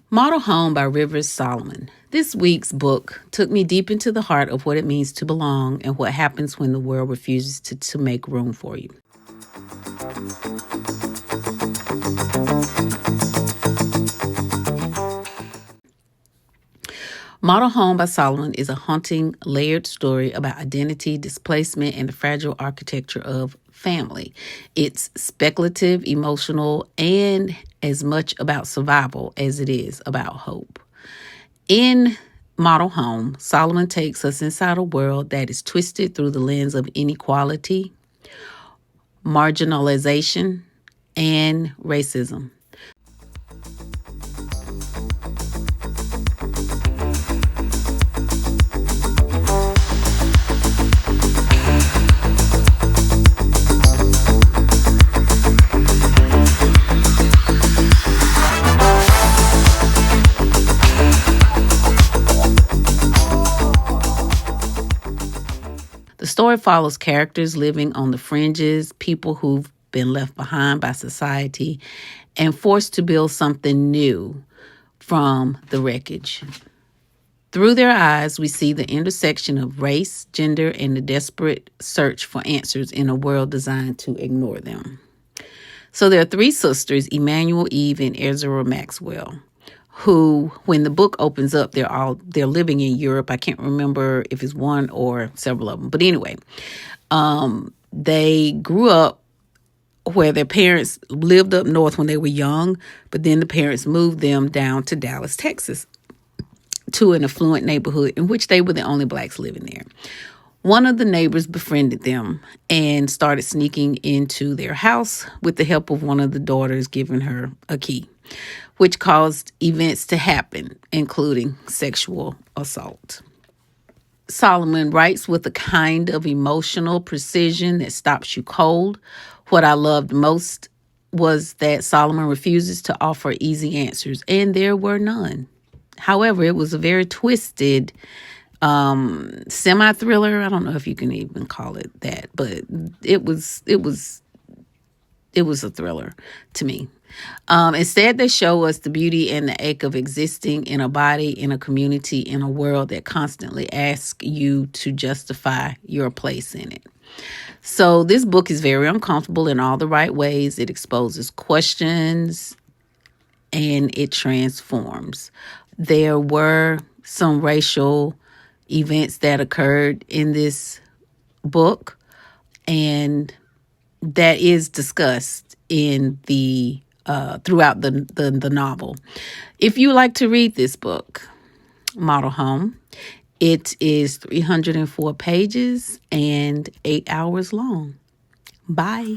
Model Home by Rivers Solomon. This week's book took me deep into the heart of what it means to belong and what happens when the world refuses to make room for you. Model Home by Solomon is a haunting, layered story about identity, displacement, and the fragile architecture of family. It's speculative, emotional, and as much about survival as it is about hope. In Model Home, Solomon takes us inside a world that is twisted through the lens of inequality, marginalization, and racism. The story follows characters living on the fringes, people who've been left behind by society and forced to build something new from the wreckage. Through their eyes, we see the intersection of race, gender, and the desperate search for answers in a world designed to ignore them. So there are three sisters, Emmanuel, Eve, and Ezra Maxwell, who, when the book opens up, they're living in Europe. I can't remember if it's one or several of them. But anyway, they grew up where their parents lived up north when they were young, but then the parents moved them down to Dallas, Texas, to an affluent neighborhood in which they were the only blacks living there. One of the neighbors befriended them and started sneaking into their house with the help of one of the daughters giving her a key, which caused events to happen, including sexual assault. Solomon writes with a kind of emotional precision that stops you cold. What I loved most was that Solomon refuses to offer easy answers, and there were none. However, it was a very twisted semi-thriller. I don't know if you can even call it that, but it was a thriller to me. Instead, they show us the beauty and the ache of existing in a body, in a community, in a world that constantly asks you to justify your place in it. So this book is very uncomfortable in all the right ways. It exposes questions and it transforms. There were some racial events that occurred in this book, and that is discussed in the throughout the novel. If you like to read this book, Model Home, it is 304 pages and 8 hours long. Bye.